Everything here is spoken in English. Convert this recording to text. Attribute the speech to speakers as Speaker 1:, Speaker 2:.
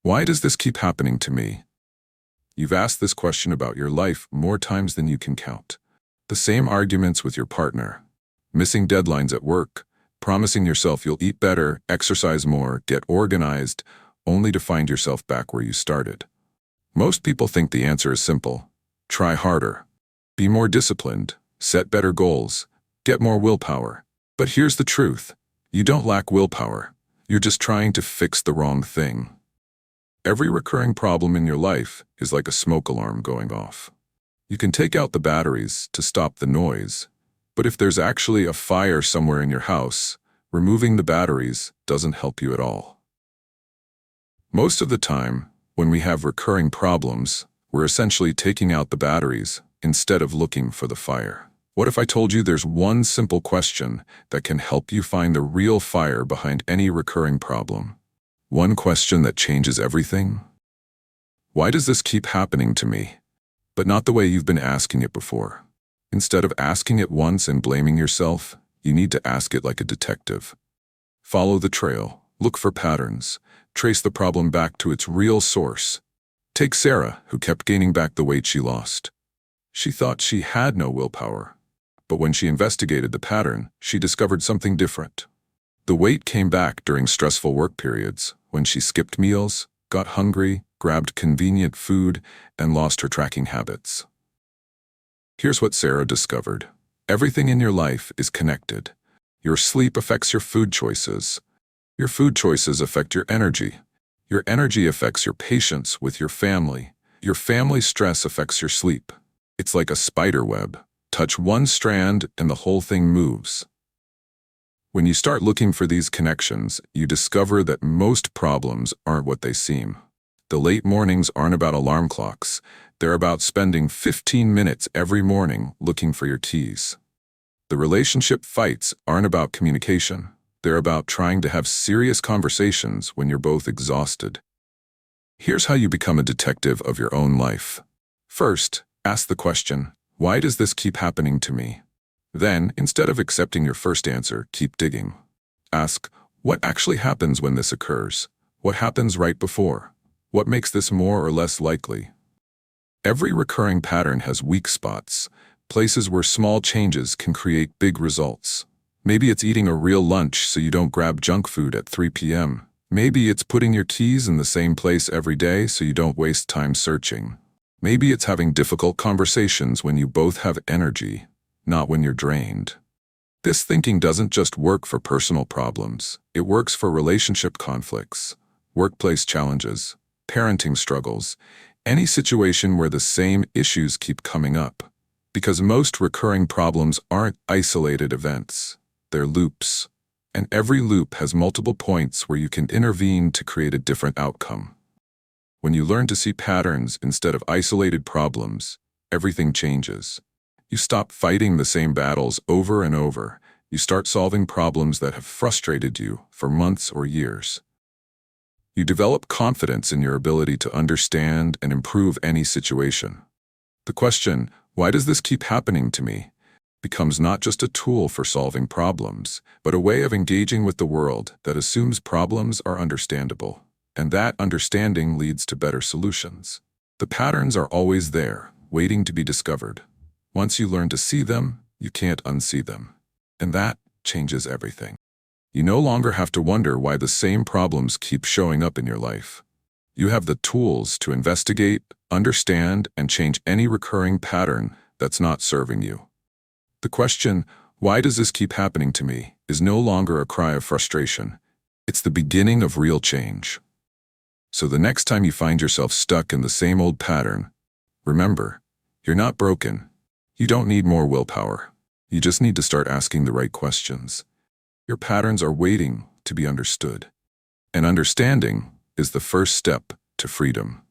Speaker 1: Why does this keep happening to me? You've asked this question about your life more times than you can count. The same arguments with your partner, missing deadlines at work, promising yourself you'll eat better, exercise more, get organized, only to find yourself back where you started. Most people think the answer is simple. Try harder. Be more disciplined. Set better goals. Get more willpower. But here's the truth. You don't lack willpower. You're just trying to fix the wrong thing. Every recurring problem in your life is like a smoke alarm going off. You can take out the batteries to stop the noise, but if there's actually a fire somewhere in your house, removing the batteries doesn't help you at all. Most of the time, when we have recurring problems, we're essentially taking out the batteries instead of looking for the fire. What if I told you there's one simple question that can help you find the real fire behind any recurring problem? One question that changes everything? Why does this keep happening to me? But not the way you've been asking it before. Instead of asking it once and blaming yourself, you need to ask it like a detective. Follow the trail, look for patterns, trace the problem back to its real source. Take Sarah, who kept gaining back the weight she lost. She thought she had no willpower, but when she investigated the pattern, she discovered something different. The weight came back during stressful work periods, when she skipped meals, got hungry, grabbed convenient food, and lost her tracking habits. Here's what Sarah discovered. Everything in your life is connected. Your sleep affects your food choices. Your food choices affect your energy. Your energy affects your patience with your family. Your family stress affects your sleep. It's like a spider web. Touch one strand and the whole thing moves. When you start looking for these connections, you discover that most problems aren't what they seem. The late mornings aren't about alarm clocks. They're about spending 15 minutes every morning looking for your keys. The relationship fights aren't about communication. They're about trying to have serious conversations when you're both exhausted. Here's how you become a detective of your own life. First, ask the question, why does this keep happening to me? Then, instead of accepting your first answer, keep digging. Ask, what actually happens when this occurs? What happens right before? What makes this more or less likely? Every recurring pattern has weak spots, places where small changes can create big results. Maybe it's eating a real lunch so you don't grab junk food at 3 p.m. Maybe it's putting your keys in the same place every day so you don't waste time searching. Maybe it's having difficult conversations when you both have energy, not when you're drained. This thinking doesn't just work for personal problems. It works for relationship conflicts, workplace challenges, parenting struggles, any situation where the same issues keep coming up. Because most recurring problems aren't isolated events. They're loops. And every loop has multiple points where you can intervene to create a different outcome. When you learn to see patterns instead of isolated problems, everything changes. You stop fighting the same battles over and over. You start solving problems that have frustrated you for months or years. You develop confidence in your ability to understand and improve any situation. The question, why does this keep happening to me, becomes not just a tool for solving problems, but a way of engaging with the world that assumes problems are understandable, and that understanding leads to better solutions. The patterns are always there, waiting to be discovered. Once you learn to see them, you can't unsee them. And that changes everything. You no longer have to wonder why the same problems keep showing up in your life. You have the tools to investigate, understand, and change any recurring pattern that's not serving you. The question, why does this keep happening to me, is no longer a cry of frustration. It's the beginning of real change. So the next time you find yourself stuck in the same old pattern, remember, you're not broken. You don't need more willpower. You just need to start asking the right questions. Your patterns are waiting to be understood. And understanding is the first step to freedom.